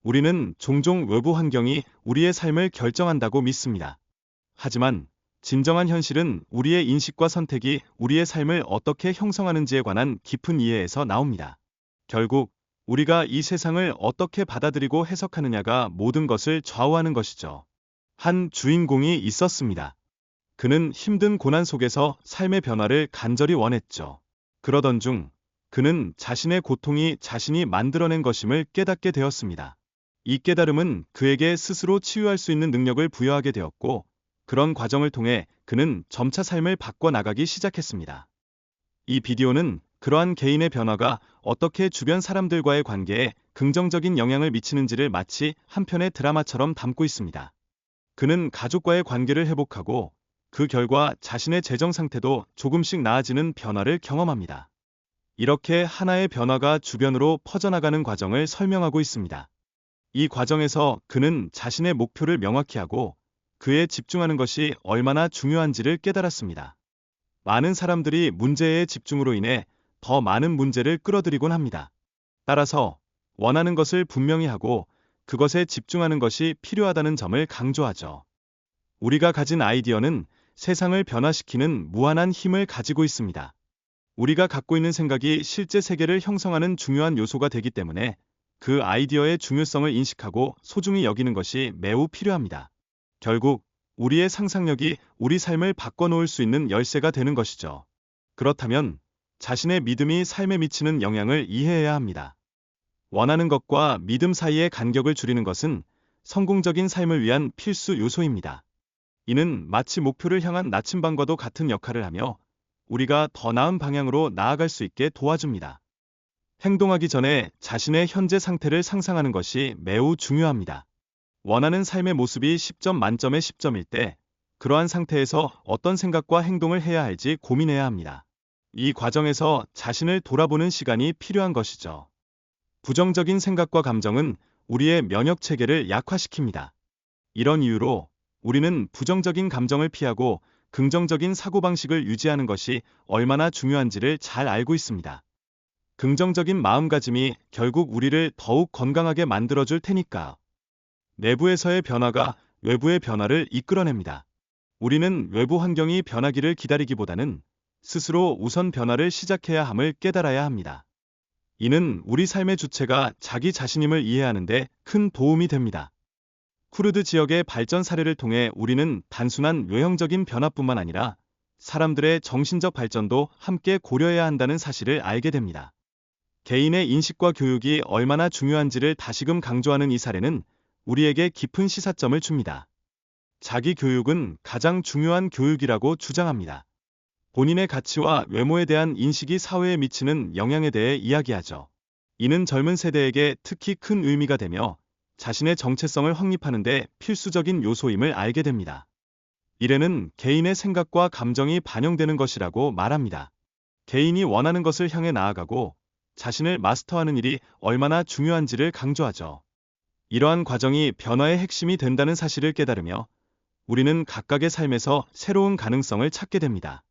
우리는 종종 외부 환경이 우리의 삶을 결정한다고 믿습니다. 하지만 진정한 현실은 우리의 인식과 선택이 우리의 삶을 어떻게 형성하는지에 관한 깊은 이해에서 나옵니다. 결국 우리가 이 세상을 어떻게 받아들이고 해석하느냐가 모든 것을 좌우하는 것이죠. 한 주인공이 있었습니다. 그는 힘든 고난 속에서 삶의 변화를 간절히 원했죠. 그러던 중 그는 자신의 고통이 자신이 만들어낸 것임을 깨닫게 되었습니다. 이 깨달음은 그에게 스스로 치유할 수 있는 능력을 부여하게 되었고, 그런 과정을 통해 그는 점차 삶을 바꿔나가기 시작했습니다. 이 비디오는 그러한 개인의 변화가 어떻게 주변 사람들과의 관계에 긍정적인 영향을 미치는지를 마치 한 편의 드라마처럼 담고 있습니다. 그는 가족과의 관계를 회복하고 그 결과 자신의 재정 상태도 조금씩 나아지는 변화를 경험합니다. 이렇게 하나의 변화가 주변으로 퍼져나가는 과정을 설명하고 있습니다. 이 과정에서 그는 자신의 목표를 명확히 하고 그에 집중하는 것이 얼마나 중요한지를 깨달았습니다. 많은 사람들이 문제의 집중으로 인해 더 많은 문제를 끌어들이곤 합니다. 따라서 원하는 것을 분명히 하고 그것에 집중하는 것이 필요하다는 점을 강조하죠. 우리가 가진 아이디어는 세상을 변화시키는 무한한 힘을 가지고 있습니다. 우리가 갖고 있는 생각이 실제 세계를 형성하는 중요한 요소가 되기 때문에 그 아이디어의 중요성을 인식하고 소중히 여기는 것이 매우 필요합니다. 결국 우리의 상상력이 우리 삶을 바꿔놓을 수 있는 열쇠가 되는 것이죠. 그렇다면 자신의 믿음이 삶에 미치는 영향을 이해해야 합니다. 원하는 것과 믿음 사이의 간격을 줄이는 것은 성공적인 삶을 위한 필수 요소입니다. 이는 마치 목표를 향한 나침반과도 같은 역할을 하며 우리가 더 나은 방향으로 나아갈 수 있게 도와줍니다. 행동하기 전에 자신의 현재 상태를 상상하는 것이 매우 중요합니다. 원하는 삶의 모습이 10점 만점에 10점일 때 그러한 상태에서 어떤 생각과 행동을 해야 할지 고민해야 합니다. 이 과정에서 자신을 돌아보는 시간이 필요한 것이죠. 부정적인 생각과 감정은 우리의 면역 체계를 약화시킵니다. 이런 이유로 우리는 부정적인 감정을 피하고 긍정적인 사고방식을 유지하는 것이 얼마나 중요한지를 잘 알고 있습니다. 긍정적인 마음가짐이 결국 우리를 더욱 건강하게 만들어줄 테니까요. 내부에서의 변화가 외부의 변화를 이끌어냅니다. 우리는 외부 환경이 변하기를 기다리기보다는 스스로 우선 변화를 시작해야 함을 깨달아야 합니다. 이는 우리 삶의 주체가 자기 자신임을 이해하는데 큰 도움이 됩니다. 쿠르드 지역의 발전 사례를 통해 우리는 단순한 외형적인 변화뿐만 아니라 사람들의 정신적 발전도 함께 고려해야 한다는 사실을 알게 됩니다. 개인의 인식과 교육이 얼마나 중요한지를 다시금 강조하는 이 사례는 우리에게 깊은 시사점을 줍니다. 자기 교육은 가장 중요한 교육이라고 주장합니다. 본인의 가치와 외모에 대한 인식이 사회에 미치는 영향에 대해 이야기하죠. 이는 젊은 세대에게 특히 큰 의미가 되며 자신의 정체성을 확립하는 데 필수적인 요소임을 알게 됩니다. 미래는 개인의 생각과 감정이 반영되는 것이라고 말합니다. 개인이 원하는 것을 향해 나아가고 자신을 마스터하는 일이 얼마나 중요한지를 강조하죠. 이러한 과정이 변화의 핵심이 된다는 사실을 깨달으며 우리는 각각의 삶에서 새로운 가능성을 찾게 됩니다.